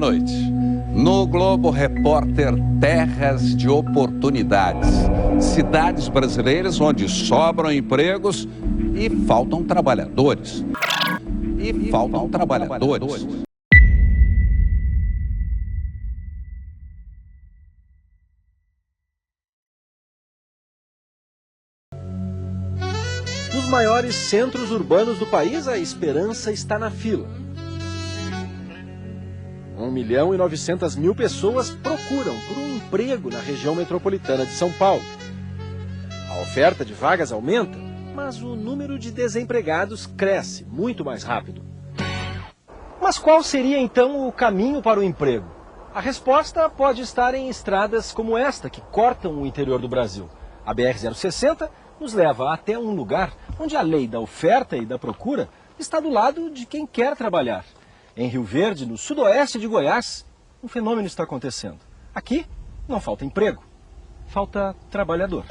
noite. No Globo Repórter, terras de oportunidades. Cidades brasileiras onde sobram empregos e faltam trabalhadores. Nos maiores centros urbanos do país, a esperança está na fila. 1.900.000 pessoas procuram por um emprego na região metropolitana de São Paulo. A oferta de vagas aumenta, mas o número de desempregados cresce muito mais rápido. Mas qual seria então o caminho para o emprego? A resposta pode estar em estradas como esta, que cortam o interior do Brasil. A BR-060 nos leva até um lugar onde a lei da oferta e da procura está do lado de quem quer trabalhar. Em Rio Verde, no sudoeste de Goiás, um fenômeno está acontecendo. Aqui não falta emprego, falta trabalhador.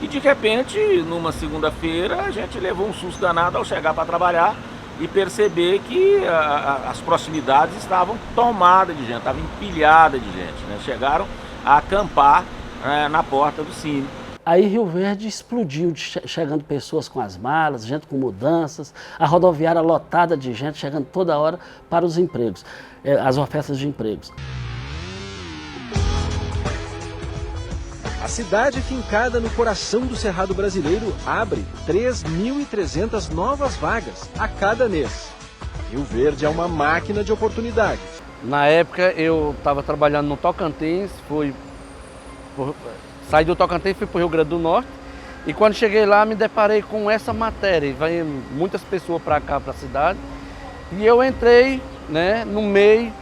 E de repente, numa segunda-feira, a gente levou um susto danado ao chegar para trabalhar e perceber que as proximidades estavam tomadas de gente, estavam empilhadas de gente, né? Chegaram a acampar na porta do Cine. Aí Rio Verde explodiu, chegando pessoas com as malas, gente com mudanças, a rodoviária lotada de gente, chegando toda hora para os empregos, as ofertas de empregos. A cidade fincada no coração do Cerrado brasileiro abre 3.300 novas vagas a cada mês. Rio Verde é uma máquina de oportunidades. Na época eu estava trabalhando no Tocantins, saí do Tocantins e fui para o Rio Grande do Norte. E quando cheguei lá me deparei com essa matéria. Vêm muitas pessoas para cá, para a cidade. E eu entrei, né, no MEI,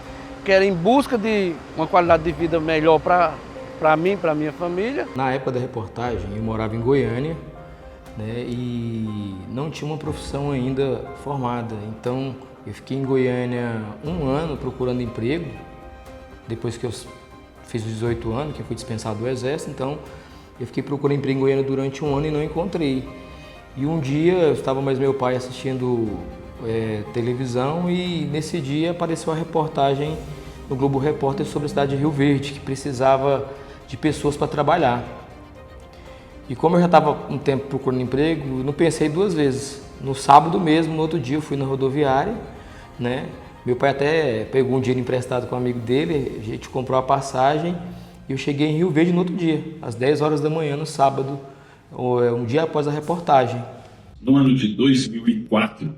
que era em busca de uma qualidade de vida melhor para mim, para minha família. Na época da reportagem eu morava em Goiânia, né, e não tinha uma profissão ainda formada. Então eu fiquei em Goiânia um ano procurando emprego, depois que eu fiz os 18 anos, que eu fui dispensado do Exército, então eu fiquei procurando emprego em Goiânia durante um ano e não encontrei. E um dia eu estava mais meu pai assistindo televisão e nesse dia apareceu a reportagem no Globo Repórter sobre a cidade de Rio Verde, que precisava de pessoas para trabalhar. E como eu já estava um tempo procurando emprego, não pensei duas vezes. No sábado mesmo, no outro dia, eu fui na rodoviária, né? Meu pai até pegou um dinheiro emprestado com um amigo dele, a gente comprou a passagem e eu cheguei em Rio Verde no outro dia, às 10 horas da manhã, no sábado, um dia após a reportagem. No ano de 2004,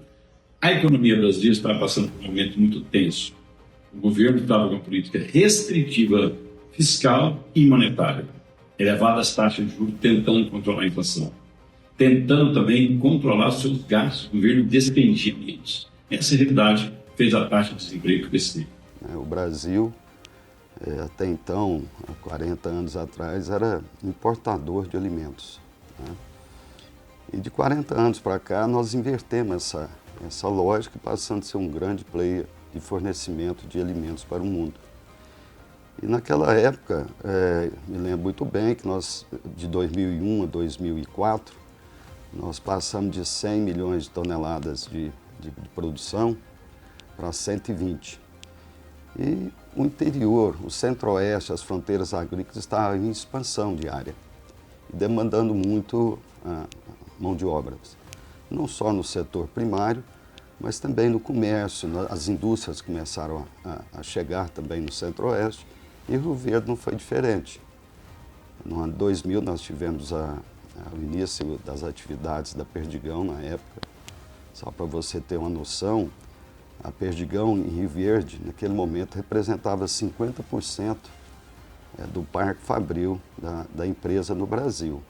a economia brasileira estava passando por um momento muito tenso. O governo estava com uma política restritiva fiscal e monetária, elevadas taxas de juros tentando controlar a inflação, tentando também controlar os seus gastos. O governo despendia menos. Essa realidade fez a taxa de desemprego crescer. O Brasil, até então, há 40 anos atrás, era importador de alimentos, né? E de 40 anos para cá, nós invertemos essa lógica, passando a ser um grande player de fornecimento de alimentos para o mundo. E naquela época, me lembro muito bem que nós, de 2001 a 2004, nós passamos de 100 milhões de toneladas de produção para 120. E o interior, o centro-oeste, as fronteiras agrícolas estavam em expansão diária, demandando muito mão de obra, não só no setor primário, mas também no comércio. As indústrias começaram a chegar também no centro-oeste, e Rio Verde não foi diferente. No ano 2000 nós tivemos o início das atividades da Perdigão na época. Só para você ter uma noção, a Perdigão em Rio Verde, naquele momento, representava 50% do parque fabril da empresa no Brasil.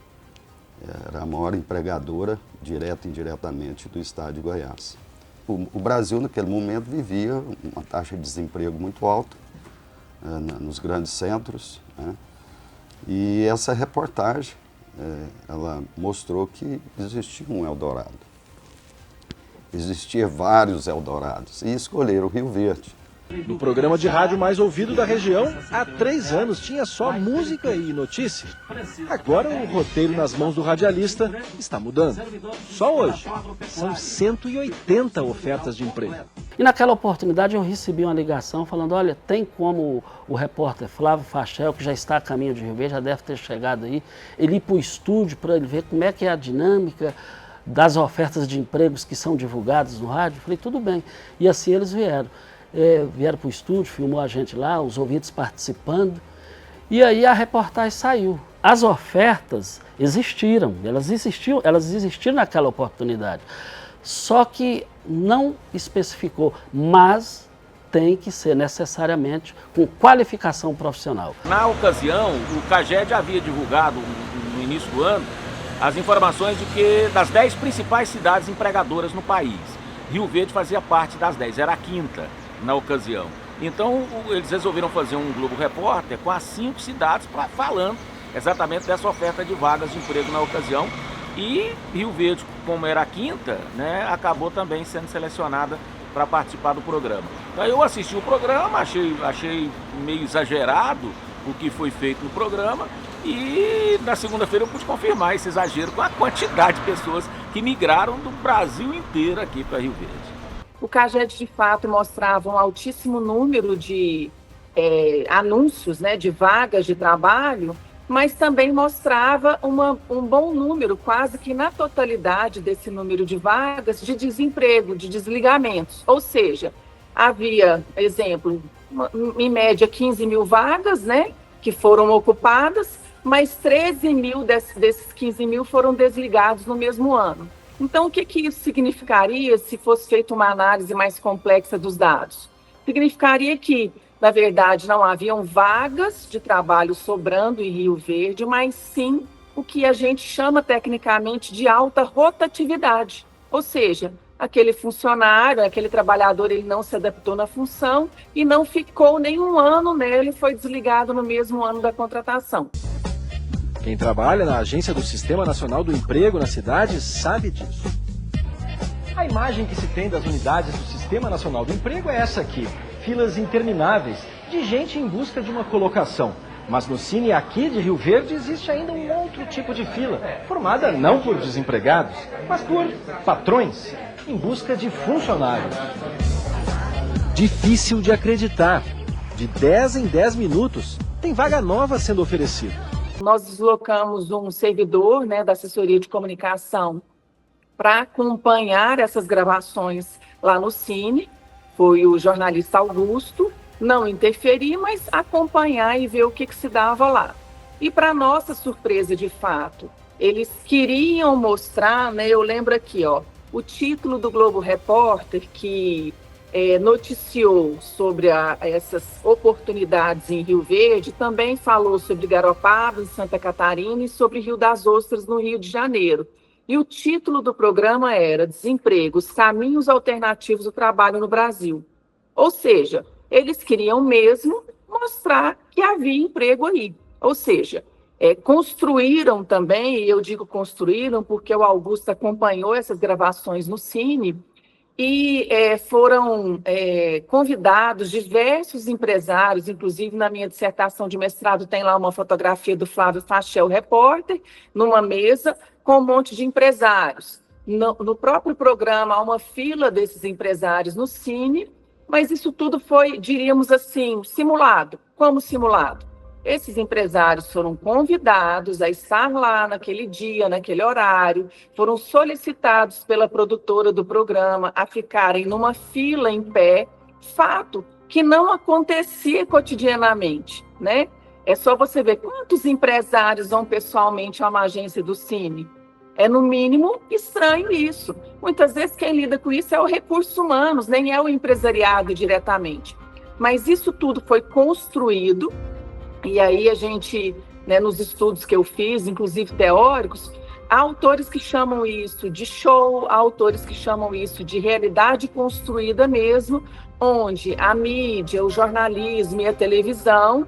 Era a maior empregadora, direta e indiretamente, do estado de Goiás. O Brasil, naquele momento, vivia uma taxa de desemprego muito alta nos grandes centros, né? E essa reportagem, ela mostrou que existia um Eldorado. Existia vários Eldorados e escolheram Rio Verde. No programa de rádio mais ouvido da região, há 3 anos tinha só música e notícia. Agora o roteiro nas mãos do radialista está mudando. Só hoje, são 180 ofertas de emprego. E naquela oportunidade eu recebi uma ligação falando, olha, tem como o repórter Flávio Fachel, que já está a caminho de Rio Verde, já deve ter chegado aí, ele ir para o estúdio para ele ver como é que é a dinâmica das ofertas de empregos que são divulgadas no rádio. Eu falei, tudo bem. E assim eles vieram. Vieram para o estúdio, filmou a gente lá, os ouvintes participando. E aí a reportagem saiu. As ofertas existiram, elas existiram naquela oportunidade. Só que não especificou, mas tem que ser necessariamente com qualificação profissional. Na ocasião, o CAGED havia divulgado no início do ano as informações de que das 10 principais cidades empregadoras no país, Rio Verde fazia parte das 10, era a 5ª na ocasião. Então eles resolveram fazer um Globo Repórter com as 5 cidades falando exatamente dessa oferta de vagas de emprego na ocasião. E Rio Verde, como era a 5ª, né, acabou também sendo selecionada para participar do programa. Então eu assisti o programa, achei meio exagerado o que foi feito no programa, e na segunda-feira eu pude confirmar esse exagero com a quantidade de pessoas que migraram do Brasil inteiro aqui para Rio Verde. O CAGED, de fato, mostrava um altíssimo número de anúncios, né, de vagas de trabalho, mas também mostrava um bom número, quase que na totalidade desse número de vagas, de desemprego, de desligamentos. Ou seja, havia, exemplo, em média 15 mil vagas, né, que foram ocupadas, mas 13 mil desses 15 mil foram desligados no mesmo ano. Então, o que isso significaria se fosse feita uma análise mais complexa dos dados? Significaria que, na verdade, não haviam vagas de trabalho sobrando em Rio Verde, mas sim o que a gente chama tecnicamente de alta rotatividade. Ou seja, aquele funcionário, aquele trabalhador, ele não se adaptou na função e não ficou nem um ano nele, foi desligado no mesmo ano da contratação. Quem trabalha na agência do Sistema Nacional do Emprego na cidade sabe disso. A imagem que se tem das unidades do Sistema Nacional do Emprego é essa aqui. Filas intermináveis de gente em busca de uma colocação. Mas no Cine aqui de Rio Verde existe ainda um outro tipo de fila, formada não por desempregados, mas por patrões, em busca de funcionários. Difícil de acreditar. De 10 em 10 minutos, tem vaga nova sendo oferecida. Nós deslocamos um servidor, né, da assessoria de comunicação para acompanhar essas gravações lá no Cine. Foi o jornalista Augusto, não interferir, mas acompanhar e ver o que se dava lá. E para nossa surpresa, de fato, eles queriam mostrar, né, eu lembro aqui, ó, o título do Globo Repórter que noticiou sobre essas oportunidades em Rio Verde, também falou sobre Garopaba, em Santa Catarina, e sobre Rio das Ostras, no Rio de Janeiro. E o título do programa era Desemprego, os caminhos alternativos do trabalho no Brasil. Ou seja, eles queriam mesmo mostrar que havia emprego aí. Ou seja, construíram também, e eu digo construíram porque o Augusto acompanhou essas gravações no Cine, e foram convidados diversos empresários, inclusive na minha dissertação de mestrado tem lá uma fotografia do Flávio Fachel, repórter, numa mesa com um monte de empresários. No próprio programa há uma fila desses empresários no Cine, mas isso tudo foi, diríamos assim, simulado. Como simulado? Esses empresários foram convidados a estar lá naquele dia, naquele horário, foram solicitados pela produtora do programa a ficarem numa fila em pé, fato que não acontecia cotidianamente, né? É só você ver quantos empresários vão pessoalmente a uma agência do Cine. É, no mínimo, estranho isso. Muitas vezes quem lida com isso é o recursos humanos, nem é o empresariado diretamente. Mas isso tudo foi construído. E aí a gente, né, nos estudos que eu fiz, inclusive teóricos, há autores que chamam isso de show, há autores que chamam isso de realidade construída mesmo, onde a mídia, o jornalismo e a televisão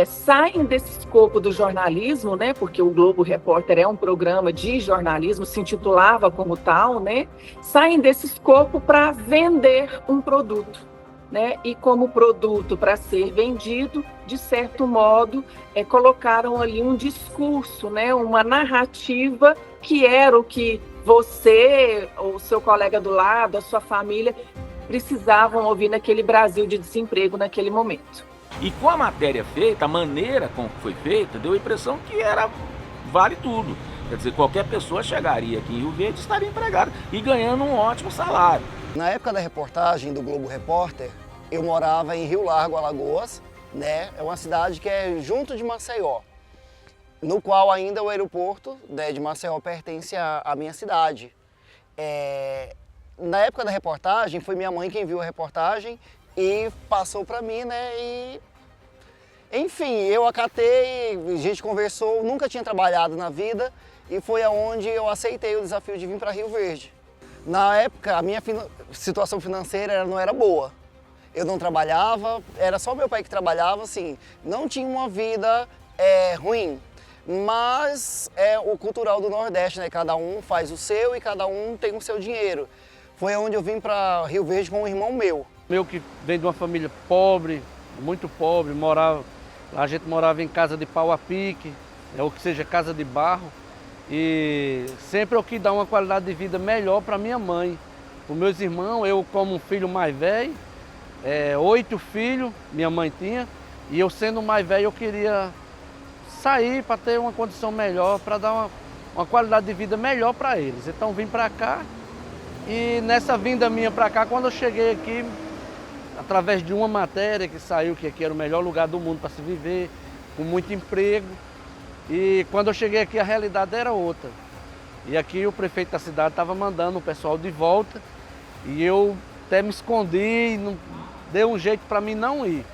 saem desse escopo do jornalismo, né, porque o Globo Repórter é um programa de jornalismo, se intitulava como tal, né, saem desse escopo para vender um produto. né, e como produto para ser vendido, de certo modo, colocaram ali um discurso, né, uma narrativa que era o que você, ou seu colega do lado, a sua família, precisavam ouvir naquele Brasil de desemprego naquele momento. E com a matéria feita, a maneira como foi feita, deu a impressão que era vale tudo. Quer dizer, qualquer pessoa chegaria aqui em Rio Verde e estaria empregada e ganhando um ótimo salário. Na época da reportagem do Globo Repórter, eu morava em Rio Largo, Alagoas, né? É uma cidade que é junto de Maceió, no qual ainda o aeroporto, né, de Maceió pertence à minha cidade. Na época da reportagem, foi minha mãe quem viu a reportagem e passou para mim, né? E, enfim, eu acatei, a gente conversou, nunca tinha trabalhado na vida e foi aonde eu aceitei o desafio de vir para Rio Verde. Na época, a minha situação financeira não era boa. Eu não trabalhava, era só meu pai que trabalhava, assim, não tinha uma vida ruim. Mas é o cultural do Nordeste, né? Cada um faz o seu e cada um tem o seu dinheiro. Foi onde eu vim para Rio Verde com um irmão meu. Eu que venho de uma família pobre, muito pobre, a gente morava em casa de pau a pique, ou que seja, casa de barro. E sempre eu quis dar uma qualidade de vida melhor para minha mãe. Para os meus irmãos, eu como um filho mais velho, 8 filhos minha mãe tinha, e eu sendo mais velho eu queria sair para ter uma condição melhor, para dar uma qualidade de vida melhor para eles. Então vim para cá e nessa vinda minha para cá, quando eu cheguei aqui, através de uma matéria que saiu que aqui era o melhor lugar do mundo para se viver, com muito emprego, e quando eu cheguei aqui a realidade era outra. E aqui o prefeito da cidade estava mandando o pessoal de volta e eu até me escondi, não deu um jeito para mim não ir.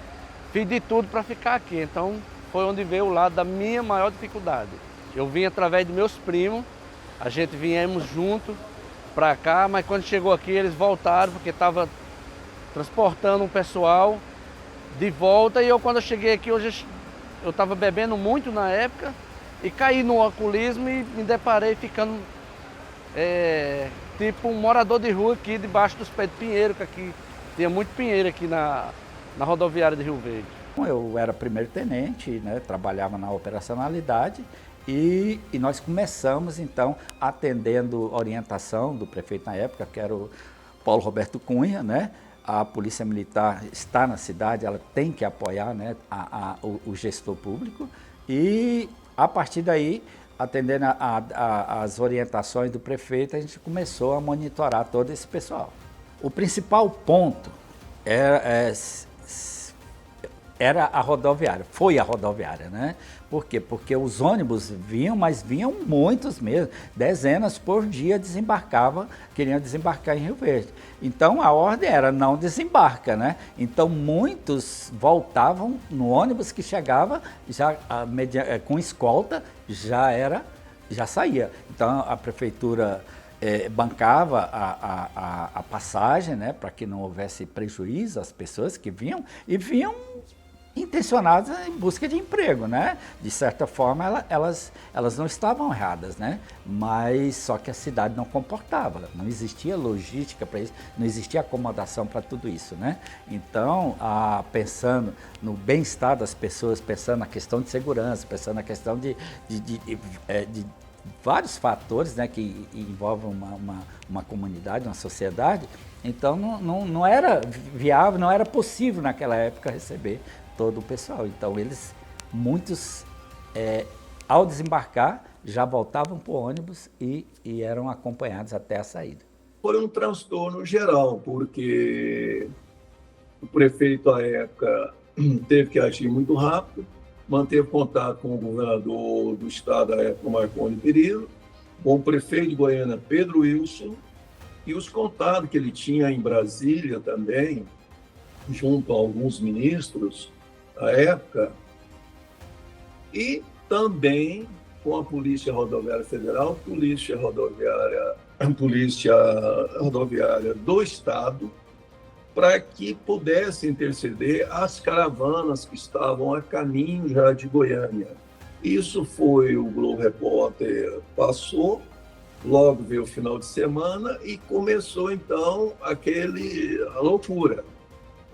Fiz de tudo para ficar aqui, então foi onde veio o lado da minha maior dificuldade. Eu vim através de meus primos, a gente viemos junto para cá, mas quando chegou aqui eles voltaram porque estava transportando um pessoal de volta e eu quando eu cheguei aqui hoje eu estava bebendo muito na época e caí no alcoolismo e me deparei ficando tipo um morador de rua aqui debaixo dos pés de pinheiro, que aqui tinha muito pinheiro aqui na rodoviária de Rio Verde. Eu era primeiro-tenente, né, trabalhava na operacionalidade e nós começamos então atendendo orientação do prefeito na época, que era o Paulo Roberto Cunha, né? A Polícia Militar está na cidade, ela tem que apoiar, né, o gestor público e a partir daí, atendendo as orientações do prefeito, a gente começou a monitorar todo esse pessoal. O principal ponto era a rodoviária, foi a rodoviária, né? Por quê? Porque os ônibus vinham, mas vinham muitos mesmo, dezenas por dia queriam desembarcar em Rio Verde. Então a ordem era não desembarca, né? Então muitos voltavam no ônibus que chegava, já com escolta, já saía. Então a prefeitura bancava a passagem, né? Para que não houvesse prejuízo às pessoas que vinham e vinham intencionadas em busca de emprego, né? De certa forma, elas não estavam erradas, né? Mas só que a cidade não comportava, não existia logística para isso, não existia acomodação para tudo isso, né? Então, pensando no bem-estar das pessoas, pensando na questão de segurança, pensando na questão de vários fatores, né, que envolvem uma comunidade, uma sociedade, então não era viável, não era possível naquela época receber todo o pessoal. Então muitos ao desembarcar já voltavam para o ônibus e eram acompanhados até a saída. Foi um transtorno geral, porque o prefeito à época teve que agir muito rápido, manteve contato com o governador do estado à época, Marconi Perillo, com o prefeito de Goiânia, Pedro Wilson, e os contatos que ele tinha em Brasília também, junto a alguns ministros à época, e também com a Polícia Rodoviária Federal, Polícia Rodoviária do Estado, para que pudesse interceder as caravanas que estavam a caminho já de Goiânia. Isso foi o Globo Repórter passou, logo veio o final de semana e começou então a loucura.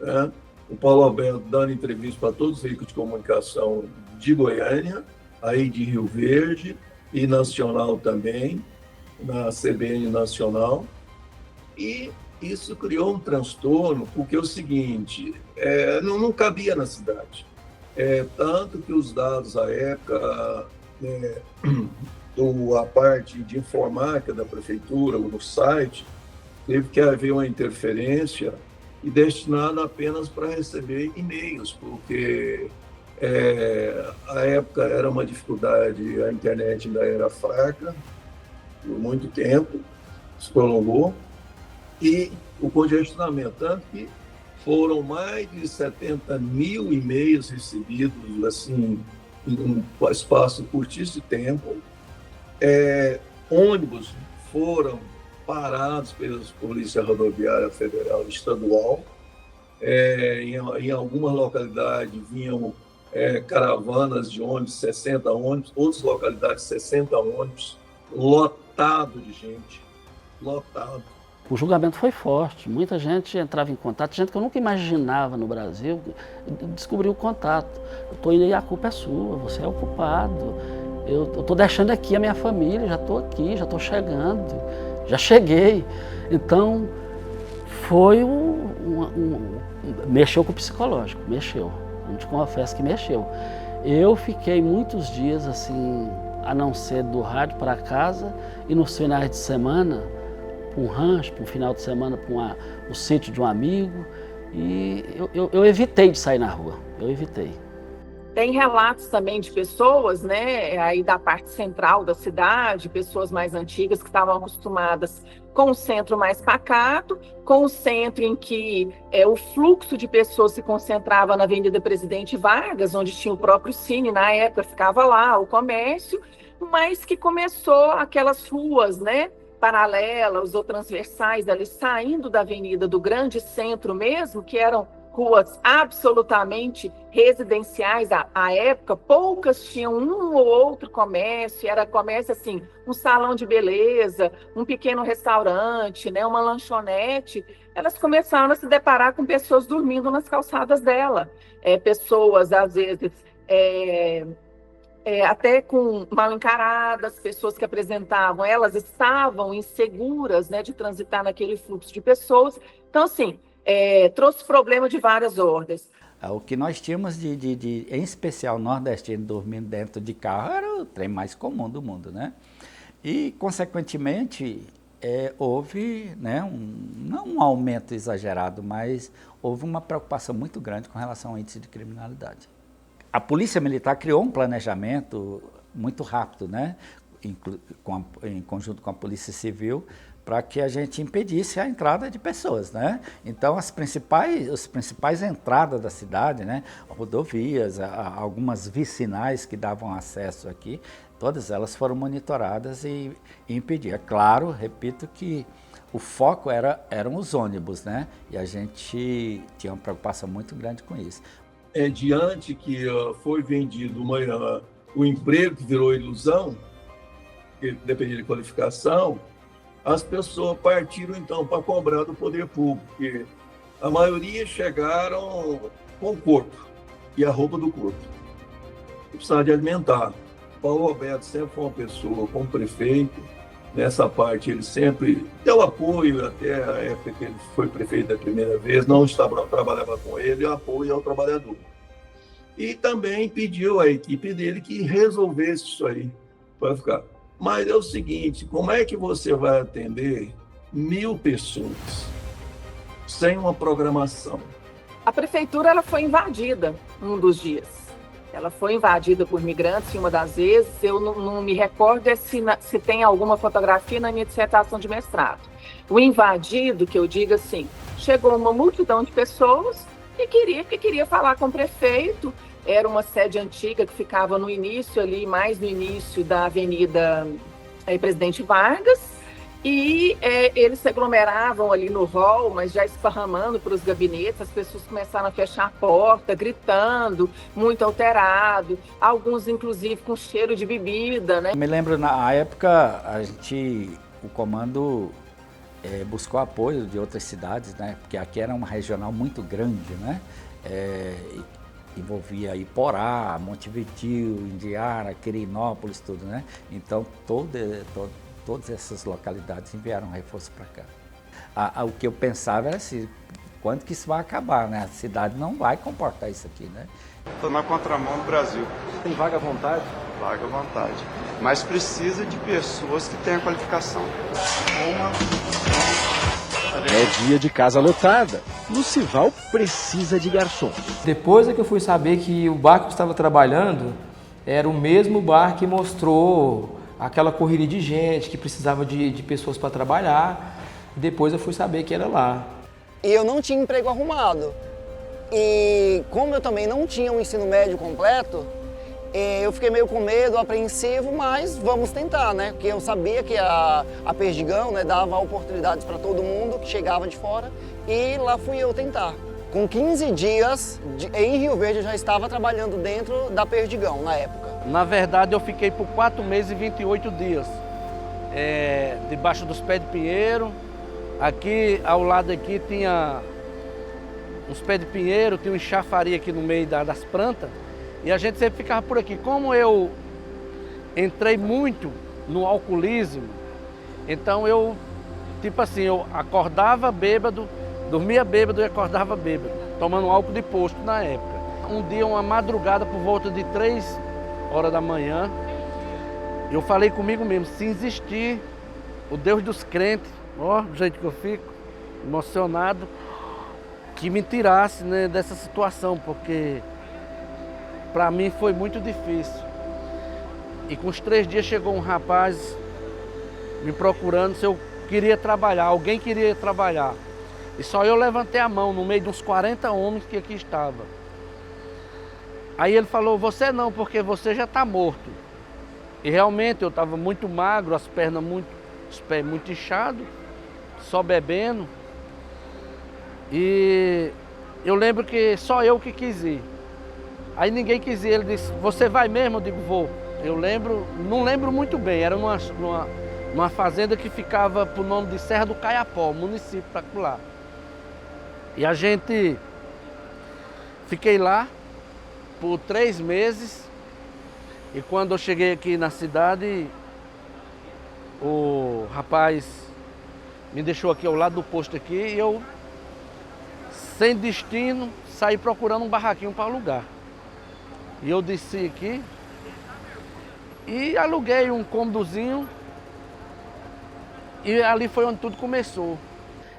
né? O Paulo Alberto dando entrevista para todos os veículos de comunicação de Goiânia, aí de Rio Verde e nacional também, na CBN Nacional. E isso criou um transtorno, porque é o seguinte, não cabia na cidade. Tanto que os dados à época, a parte de informática da prefeitura, no site, teve que haver uma interferência e destinada apenas para receber e-mails, porque a época era uma dificuldade, a internet ainda era fraca, por muito tempo, se prolongou, e o congestionamento, tanto que foram mais de 70 mil e-mails recebidos assim, em um espaço curtíssimo de tempo. Ônibus foram parados pela Polícia Rodoviária Federal e Estadual. Em algumas localidades vinham caravanas de ônibus, 60 ônibus, outras localidades 60 ônibus, lotado de gente, lotado. O julgamento foi forte, muita gente entrava em contato, gente que eu nunca imaginava no Brasil, descobriu o contato. Eu estou indo e a culpa é sua, você é o culpado. Eu estou deixando aqui a minha família, já estou aqui, já estou chegando, já cheguei. Então, foi mexeu com o psicológico, mexeu. Eu te confesso que mexeu. Eu fiquei muitos dias assim, a não ser do rádio para casa, e nos finais de semana, para um rancho, para um final de semana, para o sítio de um amigo. E eu evitei de sair na rua, eu evitei. Tem relatos também de pessoas, né, aí da parte central da cidade, pessoas mais antigas que estavam acostumadas com o centro mais pacato, com o centro em que o fluxo de pessoas se concentrava na Avenida Presidente Vargas, onde tinha o próprio Cine, na época ficava lá o comércio, mas que começou aquelas ruas, né, paralelas ou transversais ali, saindo da avenida do grande centro mesmo, que eram ruas absolutamente residenciais à época, poucas tinham um ou outro comércio, era comércio assim, um salão de beleza, um pequeno restaurante, né, uma lanchonete. Elas começaram a se deparar com pessoas dormindo nas calçadas dela, pessoas às vezes até com mal encaradas, pessoas que apresentavam, elas estavam inseguras, né, de transitar naquele fluxo de pessoas. Então, assim, trouxe problema de várias ordens. O que nós tínhamos em especial nordestino dormindo dentro de carro, era o trem mais comum do mundo, né? E, consequentemente, houve, né, não um aumento exagerado, mas houve uma preocupação muito grande com relação ao índice de criminalidade. A Polícia Militar criou um planejamento muito rápido, né, em conjunto com a Polícia Civil, para que a gente impedisse a entrada de pessoas, né? Então, as principais entradas da cidade, né, rodovias, algumas vicinais que davam acesso aqui, todas elas foram monitoradas e impedidas. É claro, repito, que o foco eram os ônibus, né? E a gente tinha uma preocupação muito grande com isso. Diante que foi vendido o emprego que virou ilusão, que dependia de qualificação, as pessoas partiram, então, para cobrar do poder público, porque a maioria chegaram com o corpo e a roupa do corpo. Precisava de alimentar. Paulo Roberto sempre foi uma pessoa, como prefeito, nessa parte ele sempre deu apoio, até a época que ele foi prefeito da primeira vez, não trabalhava com ele, apoio ao trabalhador. E também pediu à equipe dele que resolvesse isso aí, para ficar. Mas é o seguinte, como é que você vai atender 1.000 pessoas sem uma programação? A prefeitura ela foi invadida um dos dias. Ela foi invadida por migrantes em uma das vezes. Eu não me recordo se tem alguma fotografia na minha dissertação de mestrado. O invadido, que eu digo assim, chegou uma multidão de pessoas que queria falar com o prefeito. Era uma sede antiga que ficava no início ali, mais no início da Avenida Presidente Vargas, e eles se aglomeravam ali no hall, mas já esparramando para os gabinetes, as pessoas começaram a fechar a porta, gritando, muito alterado, alguns inclusive com cheiro de bebida, né? Me lembro, na época, o comando buscou apoio de outras cidades, né? Porque aqui era uma regional muito grande, né? Envolvia Iporá, Montevidéu, Indiara, Quirinópolis, tudo, né? Então todas essas localidades enviaram reforço para cá. O que eu pensava era assim, quando que isso vai acabar, né? A cidade não vai comportar isso aqui, né? Estou na contramão do Brasil. Tem vaga à vontade? Vaga à vontade. Mas precisa de pessoas que tenham qualificação. É dia de casa lotada. Lucival precisa de garçom. Depois é que eu fui saber que o bar que eu estava trabalhando era o mesmo bar que mostrou aquela correria de gente, que precisava de pessoas para trabalhar. Depois eu fui saber que era lá. E eu não tinha emprego arrumado. E como eu também não tinha um ensino médio completo, eu fiquei meio com medo, apreensivo, mas vamos tentar, né? Porque eu sabia que a Perdigão, né, dava oportunidades para todo mundo que chegava de fora, e lá fui eu tentar. Com 15 dias em Rio Verde eu já estava trabalhando dentro da Perdigão na época. Na verdade eu fiquei por 4 meses e 28 dias, debaixo dos pés de pinheiro. Aqui, ao lado aqui, tinha uns pés de pinheiro, tinha um chafariz aqui no meio das plantas, e a gente sempre ficava por aqui. Como eu entrei muito no alcoolismo, então eu, tipo assim, eu acordava bêbado, dormia bêbado e acordava bêbado, tomando álcool de posto na época. Um dia, uma madrugada, por volta de 3 horas da manhã, eu falei comigo mesmo, se existir o Deus dos crentes, ó, do jeito que eu fico, emocionado, que me tirasse, né, dessa situação, porque para mim foi muito difícil. E com os 3 dias chegou um rapaz me procurando se eu queria trabalhar, alguém queria trabalhar. E só eu levantei a mão no meio de uns 40 homens que aqui estavam. Aí ele falou, você não, porque você já está morto. E realmente eu estava muito magro, as pernas os pés muito inchados, só bebendo. E eu lembro que só eu que quis ir. Aí ninguém quis ir, ele disse, você vai mesmo? Eu digo, vou. Eu lembro, não lembro muito bem, era numa fazenda que ficava por nome de Serra do Caiapó, município para lá. E a gente, fiquei lá por 3 meses, e quando eu cheguei aqui na cidade, o rapaz me deixou aqui ao lado do posto aqui, e eu, sem destino, saí procurando um barraquinho para alugar. E eu desci aqui e aluguei um cômodozinho, e ali foi onde tudo começou.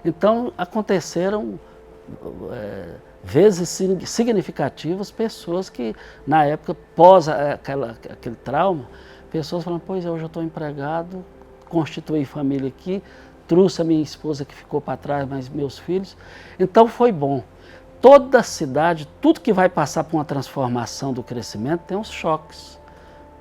Então aconteceram vezes significativas, pessoas que na época, pós aquele trauma, pessoas falando, pois eu já estou empregado, constituí família aqui, trouxe a minha esposa que ficou para trás, mas meus filhos. Então foi bom. Toda a cidade, tudo que vai passar por uma transformação do crescimento tem uns choques.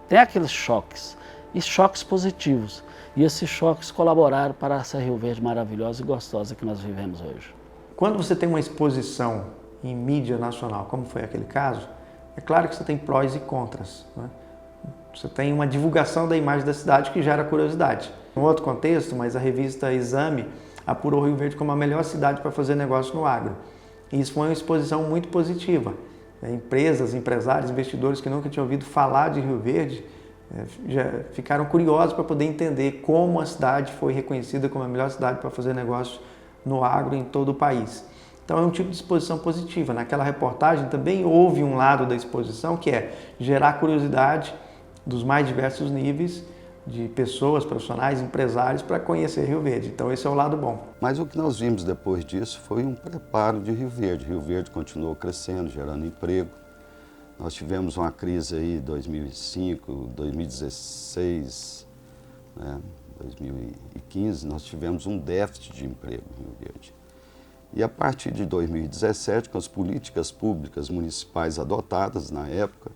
Tem aqueles choques, e choques positivos. E esses choques colaboraram para essa Rio Verde maravilhosa e gostosa que nós vivemos hoje. Quando você tem uma exposição em mídia nacional, como foi aquele caso, é claro que você tem prós e contras, né? Você tem uma divulgação da imagem da cidade que gera curiosidade. Em outro contexto, mas a revista Exame apurou Rio Verde como a melhor cidade para fazer negócio no agro. E isso foi uma exposição muito positiva. Empresas, empresários, investidores que nunca tinham ouvido falar de Rio Verde já ficaram curiosos para poder entender como a cidade foi reconhecida como a melhor cidade para fazer negócio no agro em todo o país. Então é um tipo de exposição positiva. Naquela reportagem também houve um lado da exposição que é gerar curiosidade dos mais diversos níveis de pessoas, profissionais, empresários para conhecer Rio Verde. Então esse é o lado bom. Mas o que nós vimos depois disso foi um preparo de Rio Verde. Rio Verde continuou crescendo, gerando emprego. Nós tivemos uma crise aí em 2005, 2016, né, 2015, nós tivemos um déficit de emprego em Rio Verde. E a partir de 2017, com as políticas públicas municipais adotadas na época,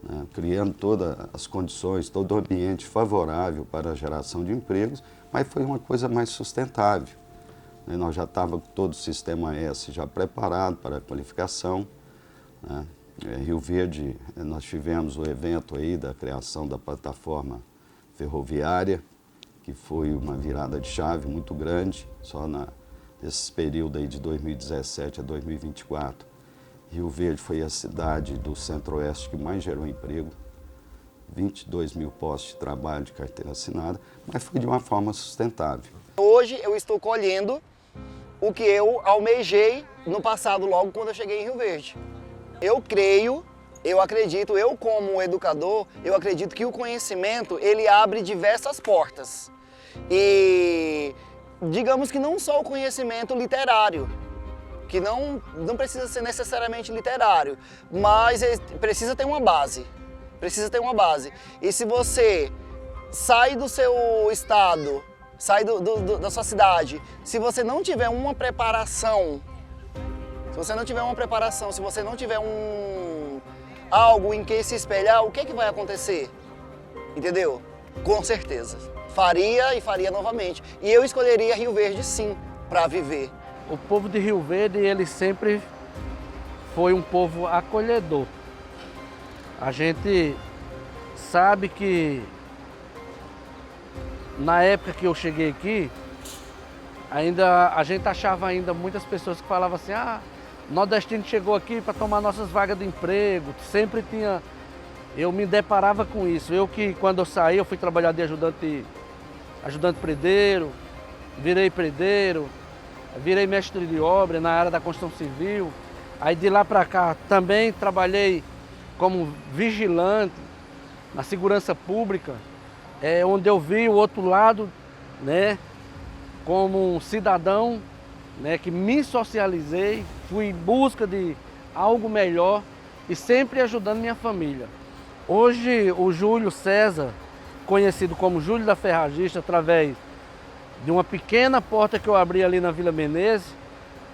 né, criando todas as condições, todo o ambiente favorável para a geração de empregos, mas foi uma coisa mais sustentável. Né, nós já estávamos todo o sistema S já preparado para a qualificação. Né, Rio Verde, nós tivemos o evento aí da criação da plataforma ferroviária, que foi uma virada de chave muito grande, só nesse período aí de 2017 a 2024. Rio Verde foi a cidade do Centro-Oeste que mais gerou emprego, 22 mil postos de trabalho de carteira assinada, mas foi de uma forma sustentável. Hoje eu estou colhendo o que eu almejei no passado, logo quando eu cheguei em Rio Verde. Eu creio, eu acredito, eu como educador, eu acredito que o conhecimento, ele abre diversas portas. E digamos que não só o conhecimento literário, que não precisa ser necessariamente literário, mas precisa ter uma base. Precisa ter uma base. E se você sai do seu estado, sai da sua cidade, se você não tiver uma preparação, se você não tiver algo em que se espelhar, o que vai acontecer? Entendeu? Com certeza. Faria novamente. E eu escolheria Rio Verde, sim, para viver. O povo de Rio Verde, ele sempre foi um povo acolhedor. A gente sabe que na época que eu cheguei aqui, a gente achava ainda muitas pessoas que falavam assim, nordestino chegou aqui para tomar nossas vagas de emprego, sempre tinha... Eu me deparava com isso. Eu que, quando eu saí, eu fui trabalhar de ajudante predeiro, virei predeiro, virei mestre de obra na área da construção civil. Aí de lá para cá também trabalhei como vigilante na segurança pública, onde eu vi o outro lado, né, como um cidadão, né, que me socializei, fui em busca de algo melhor e sempre ajudando minha família. Hoje o Júlio César, conhecido como Júlio da Ferragista, através de uma pequena porta que eu abri ali na Vila Menezes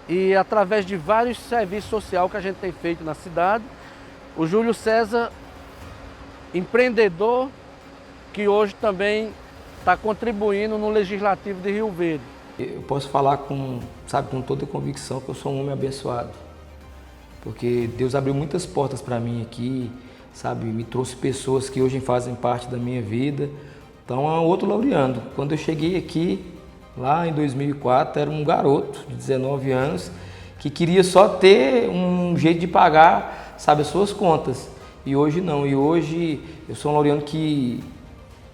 e através de vários serviços sociais que a gente tem feito na cidade, o Júlio César, empreendedor, que hoje também está contribuindo no Legislativo de Rio Verde. Eu posso falar com toda a convicção que eu sou um homem abençoado, porque Deus abriu muitas portas para mim aqui, sabe, me trouxe pessoas que hoje fazem parte da minha vida. Então é outro laureando. Quando eu cheguei aqui, lá em 2004, era um garoto de 19 anos que queria só ter um jeito de pagar, sabe, as suas contas. E hoje não. E hoje eu sou um laureando que,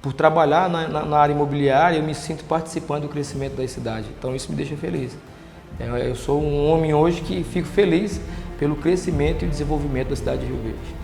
por trabalhar na área imobiliária, eu me sinto participando do crescimento da cidade. Então isso me deixa feliz. Eu sou um homem hoje que fico feliz pelo crescimento e desenvolvimento da cidade de Rio Verde.